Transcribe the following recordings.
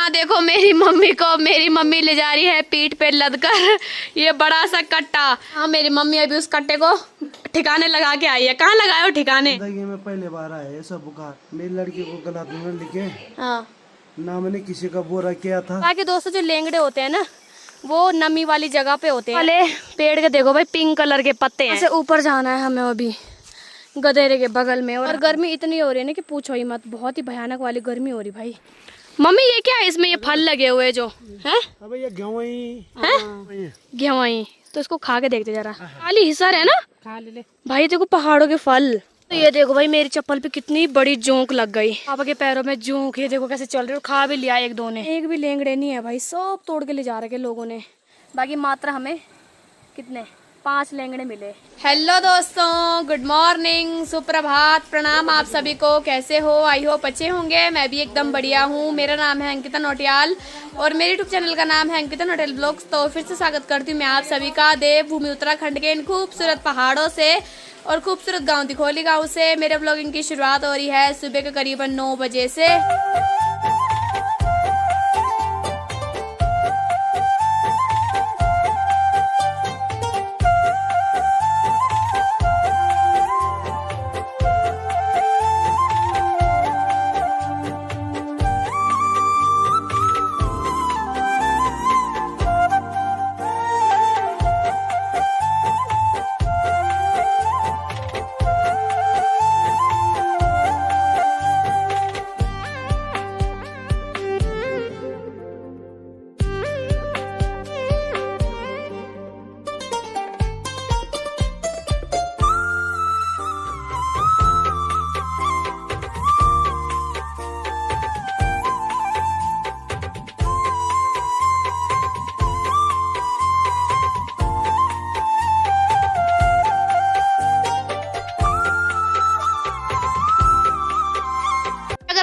यहाँ देखो मेरी मम्मी ले जा रही है पीठ पे लद कर ये बड़ा सा कट्टा। हाँ मेरी मम्मी अभी उस कट्टे को ठिकाने लगा के आई है। कहाँ लगाए हो ठिकाने? जिंदगी में पहले बार आया है सब बुखार। मेरी लड़की को गलत में लिखे हाँ ना मैंने किसी का बुरा किया था। बाकी दोस्तों जो लेंगड़े होते हैं ना वो नमी वाली जगह पे होते हैं। वाले पेड़ के देखो भाई पिंक कलर के पत्ते हैं। ऐसे ऊपर जाना है हमें अभी गधेरे के बगल में। और गर्मी इतनी हो रही है ना कि पूछो ही मत, बहुत ही भयानक वाली गर्मी हो रही भाई। मम्मी ये क्या है इसमें? ये फल लगे हुए जो हैं? अबे ये गेहूं तो इसको खा के देखते जरा। खाली हिस्सा है ना, खा ले भाई। देखो पहाड़ों के फल। तो ये देखो भाई मेरी चप्पल पे कितनी बड़ी जोंक लग गई। पापा के पैरों में जोंक। ये देखो कैसे चल रहे हो। खा भी लिया एक दो ने। एक भी लेंगड़े नहीं है भाई, सब तोड़ के ले जा रखे लोगों ने। बाकी मात्रा हमें कितने 5 लेंगड़े मिले। हेलो दोस्तों, गुड मॉर्निंग, सुप्रभात, प्रणाम आप सभी को। कैसे हो? आई होप अच्छे होंगे। मैं भी एकदम बढ़िया हूँ। मेरा नाम है अंकिता नौटियाल और मेरे यूट्यूब चैनल का नाम है अंकिता नौटियाल ब्लॉग्स। तो फिर से स्वागत करती हूँ मैं आप सभी का देवभूमि उत्तराखंड के इन खूबसूरत पहाड़ों से और खूबसूरत गाँव दिखोली गाँव से। मेरे ब्लॉगिंग की शुरुआत हो रही है सुबह के करीबन 9 बजे से।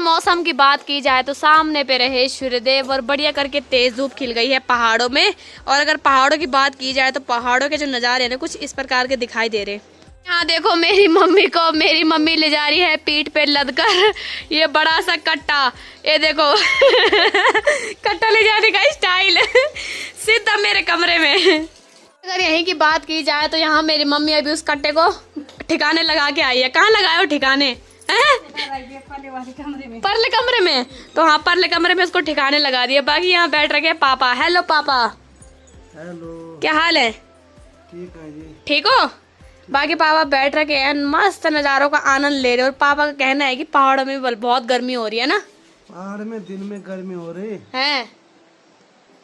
मौसम की बात की जाए तो सामने पे रहे सूर्यदेव और बढ़िया करके तेज धूप खिल गई है पहाड़ों में। और अगर पहाड़ों की बात की जाए तो पहाड़ों के जो नज़ारे हैं ना कुछ इस प्रकार के दिखाई दे रहे। यहाँ देखो मेरी मम्मी ले जा रही है पीठ पे लद कर ये बड़ा सा कट्टा। ये देखो कट्टा ले जाने का स्टाइल सीधा मेरे कमरे में। अगर यहीं की बात की जाए तो यहाँ मेरी मम्मी अभी उस कट्टे को ठिकाने लगा के आई है। कहाँ लगाए हो ठिकाने? परले कमरे में। तो हाँ परले कमरे में उसको ठिकाने लगा दिया। बाकी यहाँ बैठ रखे पापा। हेलो पापा। हेलो, क्या हाल है? ठीक है जी। ठीक हो? बाकी पापा बैठ रखे हैं, मस्त नज़ारों का आनंद ले रहे। और पापा का कहना है कि पहाड़ों में बहुत गर्मी हो रही है ना। पहाड़ में दिन में गर्मी हो रही है,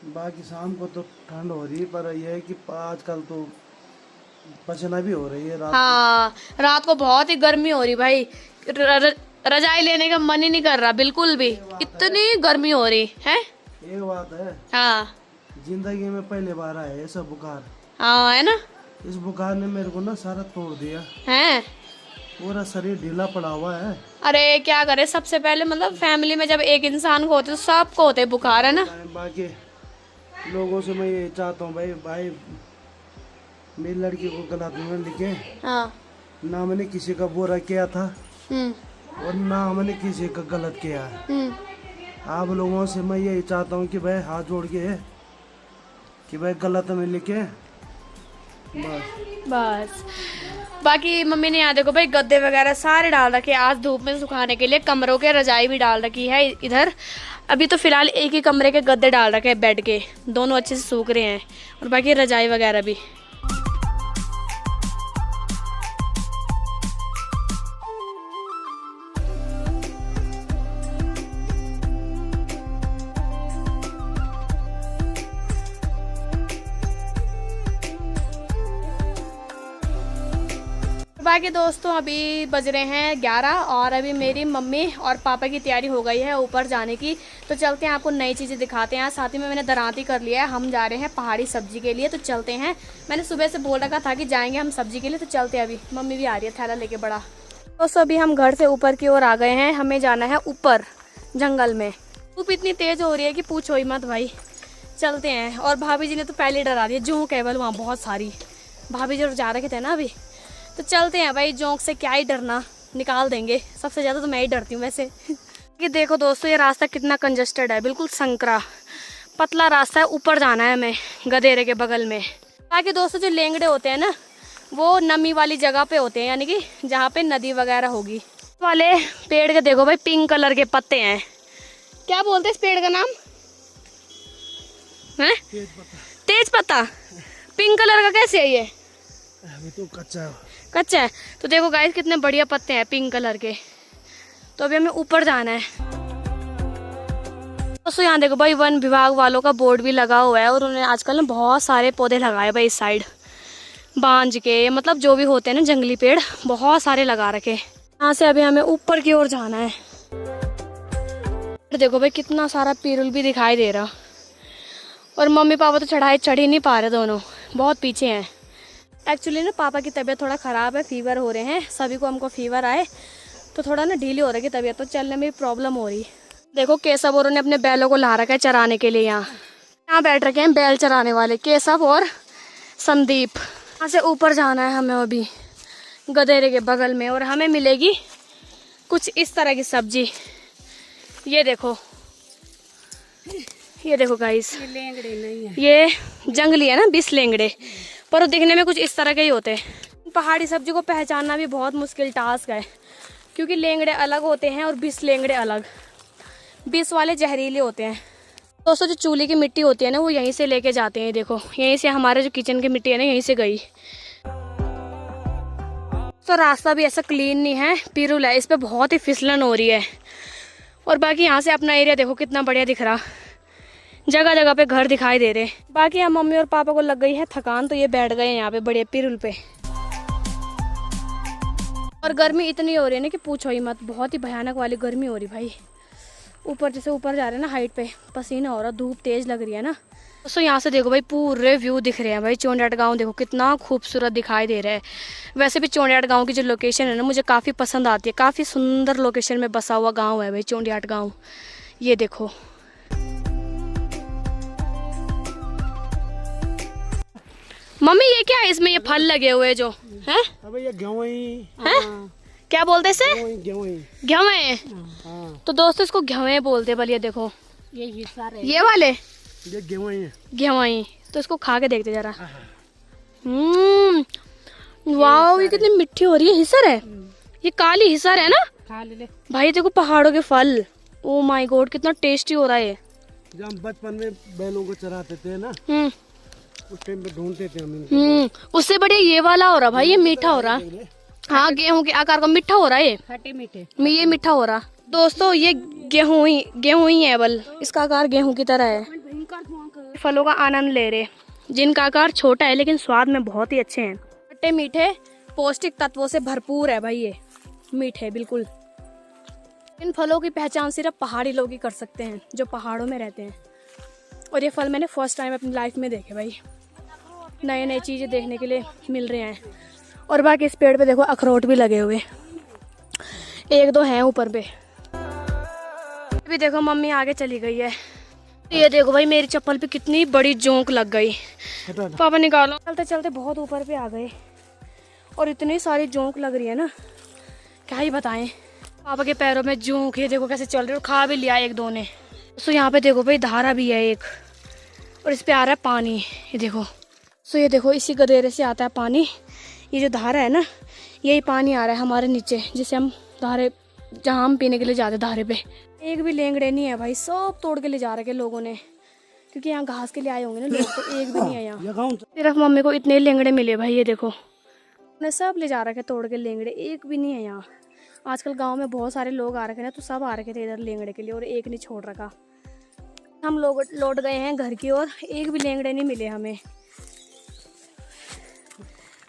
बाकी शाम को तो ठंड हो रही है। पर यह है कि आजकल तो पसीना भी हो रही है रात। हाँ रात को बहुत ही गर्मी हो रही भाई। रजाई लेने का मन ही नहीं कर रहा बिल्कुल भी, इतनी गर्मी हो रही है। एक बात है, हाँ जिंदगी में पहले बार आया है सब बुखार। हाँ है ना। इस बुखार ने मेरे को ना सारा तोड़ दिया है, पूरा शरीर ढीला पड़ा हुआ है। अरे क्या करे, सबसे पहले मतलब फैमिली में जब एक इंसान को होते तो सबको होते बुखार, है ना। बाकी लोगों से मैं ये चाहता हूँ भाई मेरी लड़की को गलत में लिखे हाँ ना मैंने किसी का बुरा किया था और ना मैंने किसी का गलत किया है। आप लोगों से मैं यही चाहता हूँ कि भाई हाथ जोड़ के कि भाई गलत में लिखे बस। बाकी मम्मी ने यहाँ देखो भाई गद्दे वगैरह सारे डाल रखे आज धूप में सुखाने के लिए। कमरों के रजाई भी डाल रखी है इधर। अभी तो फिलहाल एक ही कमरे के गद्दे डाल रखे हैं बेड के, दोनों अच्छे से सूख रहे हैं। और बाकी रजाई वगैरह भी। बाकी दोस्तों अभी बज रहे हैं 11 और अभी मेरी मम्मी और पापा की तैयारी हो गई है ऊपर जाने की। तो चलते हैं, आपको नई चीज़ें दिखाते हैं। साथ ही में मैंने दरांती कर लिया है, हम जा रहे हैं पहाड़ी सब्जी के लिए। तो चलते हैं, मैंने सुबह से बोल रखा था कि जाएंगे हम सब्जी के लिए। तो चलते हैं, अभी मम्मी भी आ रही है थैला लेके बड़ा। दोस्तों अभी हम घर से ऊपर की ओर आ गए हैं, हमें जाना है ऊपर जंगल में। धूप इतनी तेज़ हो रही है कि पूछो ही मत भाई। चलते हैं। और भाभी जी ने तो पहले डरा दिया, जो केवल वहाँ बहुत सारी भाभी जो जा रखे थे ना अभी। तो चलते हैं भाई, जोंक से क्या ही डरना, निकाल देंगे। सबसे ज़्यादा तो मैं ही डरती हूँ वैसे। ये देखो दोस्तों, ये रास्ता कितना कंजस्टेड है, बिल्कुल संकरा पतला रास्ता है। ऊपर जाना है हमें गधेरे के बगल में। बाकी दोस्तों जो लेंगड़े होते हैं ना, वो नमी वाली जगह पे होते हैं, यानी कि जहाँ पे नदी वगैरह होगी। वाले पेड़ के देखो भाई, पिंक कलर के पत्ते हैं। क्या बोलते हैं इस पेड़ का नाम है? तेज पत्ता। पिंक कलर का कैसे है ये? अभी तो कच्चा है। तो देखो गाइस कितने बढ़िया पत्ते हैं पिंक कलर के। तो अभी हमें ऊपर जाना है। दोस्तों यहाँ देखो भाई, वन विभाग वालों का बोर्ड भी लगा हुआ है और उन्होंने आजकल ना बहुत सारे पौधे लगाए भाई इस साइड, बांज के, मतलब जो भी होते हैं ना जंगली पेड़, बहुत सारे लगा रखे। यहाँ से अभी हमें ऊपर की ओर जाना है। देखो भाई कितना सारा पिरुल भी दिखाई दे रहा। और मम्मी पापा तो चढ़ ही नहीं पा रहे, दोनों बहुत पीछे हैं। एक्चुअली ना पापा की तबीयत थोड़ा ख़राब है, फीवर हो रहे हैं सभी को। हमको फीवर आए तो थोड़ा ना ढीली हो रही है तबीयत, तो चलने में भी प्रॉब्लम हो रही। देखो केशव और ने अपने बैलों को ला रखा है चराने के लिए। यहाँ बैठ रखे हैं बैल चराने वाले, केशव और संदीप। यहाँ से ऊपर जाना है हमें अभी गधेरे के बगल में, और हमें मिलेगी कुछ इस तरह की सब्जी। ये देखो गाइस, लेंगड़े नहीं है, ये जंगली है ना, 20 लेंगड़े, पर वो दिखने में कुछ इस तरह के ही होते हैं। पहाड़ी सब्जी को पहचानना भी बहुत मुश्किल टास्क है, क्योंकि लेंगड़े अलग होते हैं और 20 लेंगड़े अलग। 20 वाले जहरीले होते हैं। दोस्तों जो चूल्हे की मिट्टी होती है ना, वो यहीं से लेके जाते हैं। देखो यहीं से हमारे जो किचन की मिट्टी है ना, यहीं से गई। तो रास्ता भी ऐसा क्लीन नहीं है, पिरुल है, इस पे बहुत ही फिसलन हो रही है। और बाकी यहाँ से अपना एरिया देखो कितना बढ़िया दिख रहा, जगह जगह पे घर दिखाई दे रहे। बाकी यहाँ मम्मी और पापा को लग गई है थकान, तो ये बैठ गए यहाँ पे बड़े पिरुल पे। और गर्मी इतनी हो रही है ना कि पूछो ही मत, बहुत ही भयानक वाली गर्मी हो रही भाई। ऊपर जैसे ऊपर जा रहे हैं ना हाइट पे, पसीना हो रहा, धूप तेज लग रही है ना। दोस्तों यहाँ से देखो भाई पूरे व्यू दिख रहे हैं भाई। चोंडियाट गांव देखो कितना खूबसूरत दिखाई दे रहा है। वैसे भी चोंडियाट गांव की जो लोकेशन है ना, मुझे काफ़ी पसंद आती है। काफ़ी सुंदर लोकेशन में बसा हुआ गांव है भाई चोंडियाट गांव। ये देखो मम्मी, ये क्या है इसमें, ये फल लगे हुए जो हैं? अबे ये गेहूं हैं? क्या बोलते हैं इसे? घेवे। तो दोस्तों इसको घेवे बोलते हैं। बल ये देखो, ये हिस्सा है, ये वाले ये गेहूं है। घेवई। तो इसको खा के देखते जरा। वाओ, ये कितनी मिठी हो रही है। हिसर है ये, काली हिसर है ना। खा ले भाई देखो पहाड़ों के फल, ओ माय गॉड कितना टेस्टी हो रहा है। जब हम बचपन में बैलों को चराते थे ना, उस टाइम पे ढूंढते थे हम इनको। उससे बढ़िया ये वाला हो रहा भाई, ये मीठा हो रहा। हाँ गेहूं के आकार का मीठा हो रहा है, खट्टे मीठे। ये मीठा हो रहा। दोस्तों ये गेहूं ही है, बल इसका आकार गेहूं की तरह है। फलों का आनंद ले रहे, जिनका आकार छोटा है लेकिन स्वाद में बहुत ही अच्छे हैं। खट्टे मीठे पौष्टिक तत्वों से भरपूर है भाई, ये मीठे बिल्कुल। इन फलों की पहचान सिर्फ पहाड़ी लोग ही कर सकते हैं, जो पहाड़ों में रहते हैं। और ये फल मैंने फर्स्ट टाइम अपनी लाइफ में देखे भाई। नए नए चीज़ें देखने के लिए मिल रहे हैं। और बाकी इस पेड़ पे देखो अखरोट भी लगे हुए, 1-2 हैं ऊपर पे। अभी देखो मम्मी आगे चली गई है। ये देखो भाई मेरी चप्पल पे कितनी बड़ी जोंक लग गई। पापा निकालो। चलते चलते बहुत ऊपर पे आ गए और इतनी सारी जोंक लग रही है ना, क्या ही बताएं। पापा के पैरों में जोंक, ये देखो कैसे चल रही है। और खा भी लिया 1-2 ने। सो यहाँ पे देखो भाई धारा भी है एक, और इस पे आ रहा है पानी। ये देखो, सो ये देखो इसी गधेरे से आता है पानी। ये जो धारा है ना, यही पानी आ रहा है हमारे नीचे, जिसे हम धारे, जहाँ हम पीने के लिए जाते धारे पे। एक भी लेंगड़े नहीं है भाई, सब तोड़ के ले जा रखे लोगों ने, क्योंकि यहाँ घास के लिए आए होंगे ना लोग, तो एक भी नहीं है यहाँ। सिर्फ मम्मी को इतने लेंगड़े मिले भाई। ये देखो उन्हें सब ले जा रखे तोड़ के लेंगड़े, एक भी नहीं है यहाँ। आजकल गांव में बहुत सारे लोग आ रखे ना, तो सब आ रखे थे इधर लेंगड़े के लिए, और एक नहीं छोड़ रखा। हम लोग लौट गए हैं घर की ओर, एक भी लेंगड़े नहीं मिले हमें।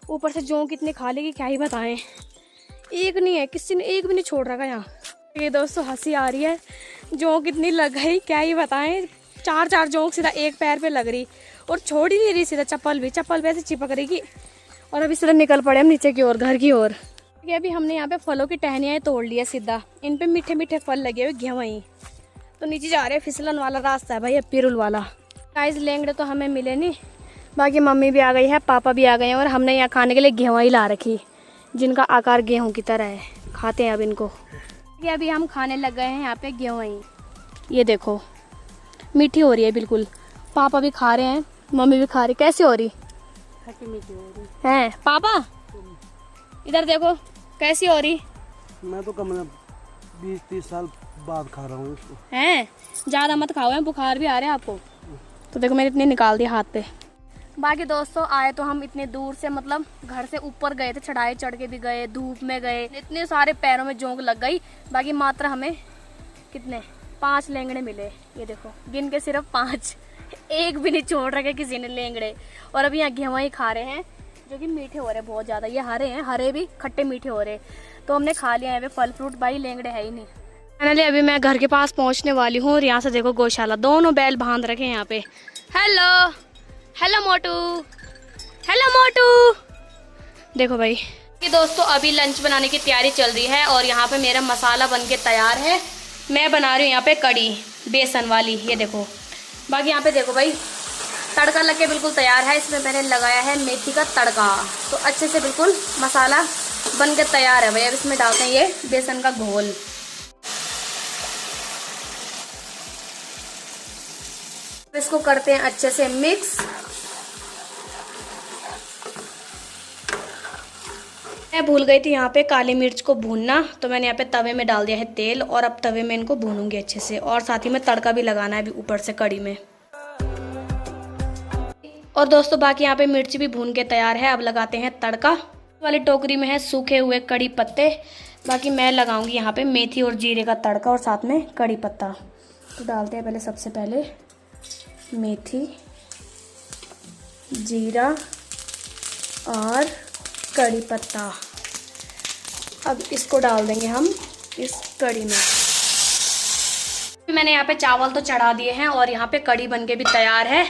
ऊपर से जोंक कितने खा लेगी क्या ही बताएं, एक नहीं है, किसी ने एक भी नहीं छोड़ रखा यहाँ। ये दोस्तों हंसी आ रही है, जोंक कितनी लग गई क्या ही बताएं। 4-4 जोंक सीधा एक पैर पे लग रही, और छोड़ ही नहीं रही सीधा। चप्पल पे ऐसे चिपक रही की। और अभी सीधा निकल पड़े हम नीचे की ओर, घर की ओर। अभी हमने यहाँ पे फलों की टहनियाँ तोड़ लिया सीधा। इन पे मीठे मीठे फल लगे हुए घेवई। तो नीचे जा रहे हैं, फिसलन वाला रास्ता है भाई, पिरुल वाला। गाइस लेंगड़े तो हमें मिले नहीं। बाकी मम्मी भी आ गई है, पापा भी आ गए हैं, और हमने यहाँ खाने के लिए घेवई ला रखी, जिनका आकार गेहूं की तरह है। खाते हैं अब इनको। ये अभी हम खाने लग गए हैं यहाँ पे गेहूं। ये देखो मीठी हो रही है बिल्कुल। पापा भी खा रहे हैं, मम्मी भी खा रही। कैसी हो रही? खट्टी मीठी हो रही हैं पापा? इधर देखो कैसी हो रही। मैं तो कम 20-30 साल बाद खा रहा हूँ इसको। हैं ज़्यादा मत खाओ, हैं बुखार भी आ रहा है आपको। तो देखो मैंने इतनी निकाल दी हाथ पे। बाकी दोस्तों आए तो हम इतने दूर से, मतलब घर से ऊपर गए थे, चढ़ाई चढ़ के भी गए, धूप में गए, इतने सारे पैरों में जोंक लग गई। बाकी मात्र हमें कितने 5 लेंगड़े मिले। ये देखो गिन के सिर्फ 5, एक भी नहीं छोड़ रखे किसी ने लेंगड़े। और अभी यहाँ गेहूं ही खा रहे हैं जो कि मीठे हो रहे हैं बहुत ज़्यादा। ये हरे हैं, हरे भी खट्टे मीठे हो रहे, तो हमने खा लिया है फल फ्रूट। भाई लेंगड़े है ही नहीं। फाइनली अभी मैं घर के पास पहुँचने वाली हूँ और यहाँ से देखो गौशाला, दोनों बैल बांध रखे हैं यहाँ पे। हेलो हेलो मोटू, हेलो मोटू। देखो भाई कि दोस्तों अभी लंच बनाने की तैयारी चल रही है और यहाँ पे मेरा मसाला बन के तैयार है। मैं बना रही हूँ यहाँ पे कड़ी बेसन वाली। ये देखो बाकी यहाँ पे देखो भाई तड़का लग के बिल्कुल तैयार है। इसमें मैंने लगाया है मेथी का तड़का, तो अच्छे से बिल्कुल मसाला बन के तैयार है भाई। अब इसमें डालते हैं ये बेसन का घोल। इसको करते हैं अच्छे से मिक्स। मैं भूल गई थी यहाँ पे काली मिर्च को भूनना, तो मैंने यहाँ पे तवे में डाल दिया है तेल और अब तवे में इनको भूनूंगी अच्छे से। और साथ ही में तड़का भी लगाना है अभी ऊपर से कड़ी में। और दोस्तों बाकी यहाँ पे मिर्च भी भून के तैयार है। अब लगाते हैं तड़का। वाली टोकरी में है सूखे हुए कड़ी पत्ते, बाकी मैं लगाऊंगी यहाँ पे मेथी और जीरे का तड़का और साथ में कड़ी पत्ता। तो डालते हैं पहले, सबसे पहले मेथी, जीरा और कड़ी पत्ता। अब इसको डाल देंगे हम इस कड़ी में। मैंने यहाँ पे चावल तो चढ़ा दिए हैं और यहाँ पे कड़ी बनके भी तैयार है।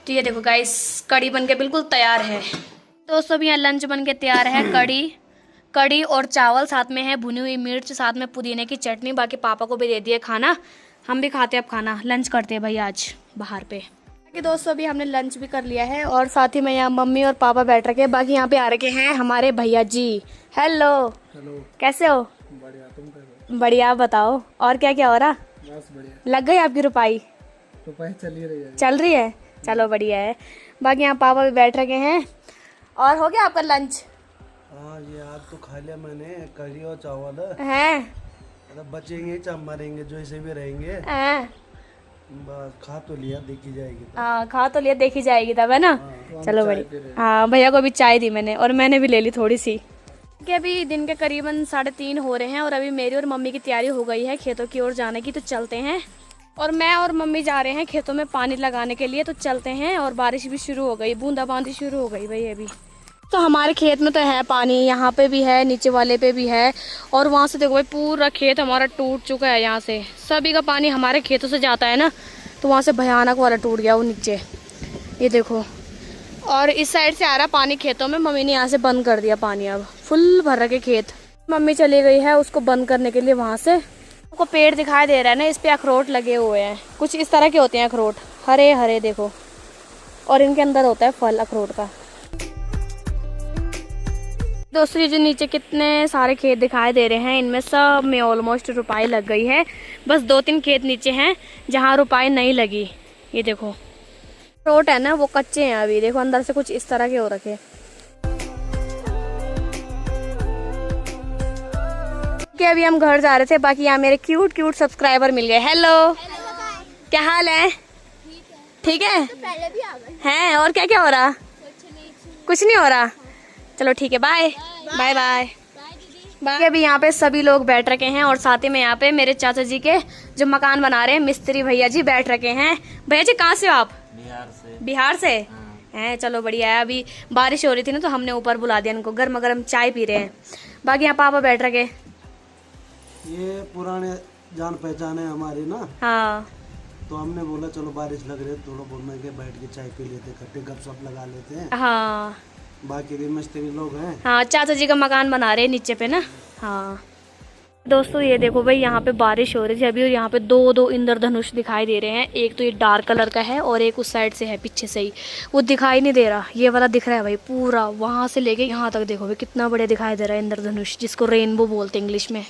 तो ये देखो गाइस कड़ी बनके बिल्कुल तैयार है। दोस्तों अभी यहाँ लंच बनके तैयार है। कड़ी और चावल, साथ में है भुनी हुई मिर्च, साथ में पुदीने की चटनी। बाकी पापा को भी दे दिया खाना, हम भी खाते हैं अब खाना। लंच करते हैं भाई आज बाहर पे। बाकी दोस्तों अभी हमने लंच भी कर लिया है और साथ ही में यहाँ मम्मी और पापा बैठ रखे हैं। बाकी यहाँ पे आ रखे हैं हमारे भैया जी। हेलो हेलो, कैसे हो? बढ़िया, तुम कैसे? बढ़िया, बताओ और क्या क्या हो रहा? बस बढ़िया। लग गई आपकी रुपाई? रुपाई चल ही रही है। चल रही है, चलो बढ़िया है। बाकी यहाँ पापा भी बैठ रखे हैं। और हो गया आपका लंच? हाँ ये आज तो खा लिया मैंने, कड़ी और चावल हैं? मतलब बचेंगे चाहे मरेंगे जो ऐसे भी रहेंगे। हैं? बस खा तो लिया, देखी जाएगी। हाँ खा तो लिया, देखी जाएगी तब, है ना? चलो बढ़िया। हाँ भैया को भी चाय दी मैंने और मैंने भी ले ली थोड़ी सी। कि अभी दिन के करीबन 3:30 हो रहे हैं और अभी मेरी और मम्मी की तैयारी हो गई है खेतों की ओर जाने की। तो चलते हैं। और मैं और मम्मी जा रहे हैं खेतों में पानी लगाने के लिए। तो चलते हैं। और बारिश भी शुरू हो गई, बूंदाबांदी शुरू हो गई भाई अभी। तो हमारे खेत में तो है पानी, यहाँ पे भी है, नीचे वाले पे भी है। और वहाँ से देखो भाई पूरा खेत हमारा टूट चुका है। यहाँ से सभी का पानी हमारे खेतों से जाता है ना, तो वहाँ से भयानक वाला टूट गया वो नीचे। ये देखो, और इस साइड से आ रहा पानी खेतों में। मम्मी ने यहाँ से बंद कर दिया पानी, अब फुल भर रखे खेत। मम्मी चली गई है उसको बंद करने के लिए। वहाँ से आपको पेड़ दिखाई दे रहा है ना, इस पे अखरोट लगे हुए हैं। कुछ इस तरह के होते हैं अखरोट, हरे हरे देखो, और इनके अंदर होता है फल अखरोट का। दोस्तों ये जो नीचे कितने सारे खेत दिखाई दे रहे हैं, इनमें सब में ऑलमोस्ट रुपाई लग गई है। बस 2-3 खेत नीचे हैं जहाँ रुपाई नहीं लगी। ये देखो अखरोट है ना, वो कच्चे हैं अभी। देखो अंदर से कुछ इस तरह के हो रखे। कि अभी हम घर जा रहे थे। बाकी यहाँ मेरे क्यूट सब्सक्राइबर मिल गए। हेलो क्या हाल है? ठीक है, तो पहले भी आ गए हैं? और क्या क्या हो रहा? कुछ नहीं हो रहा। चलो ठीक है, बाय बाय बाय बाय। अभी यहाँ पे सभी लोग बैठ रखे हैं और साथ ही में यहाँ पे मेरे चाचा जी के जो मकान बना रहे हैं मिस्त्री भैया जी बैठ रखे हैं। भैया जी कहाँ से हो आप? बिहार से हैं? चलो बढ़िया है। अभी बारिश हो रही थी ना, तो हमने ऊपर बुला दिया इनको, गर्मा गर्म चाय पी रहे हैं। बाकी यहाँ पापा बैठ रखे। ये पुराने जान पहचान है हमारी ना, हाँ तो हमने बोला चलो बारिश लग रही है, थोड़ा बहुत में के बैठ के चाय पी लेते, इकट्ठे गपशप लगा लेते हैं। हाँ बाकी भी मिस्त्री लोग हैं। हाँ चाचा जी का मकान बना रहे हैं नीचे पे ना। हाँ दोस्तों ये देखो भाई, यहाँ पे बारिश हो रही थी अभी और यहाँ पे दो इंद्रधनुष दिखाई दे रहे हैं। एक तो ये डार्क कलर का है और एक उस साइड से है पीछे से ही, वो दिखाई नहीं दे रहा। ये वाला दिख रहा है भाई पूरा, वहाँ से लेके यहाँ तक देखो भाई कितना बढ़िया दिखाई दे रहा है इंद्रधनुष, जिसको रेनबो बोलते हैं इंग्लिश में।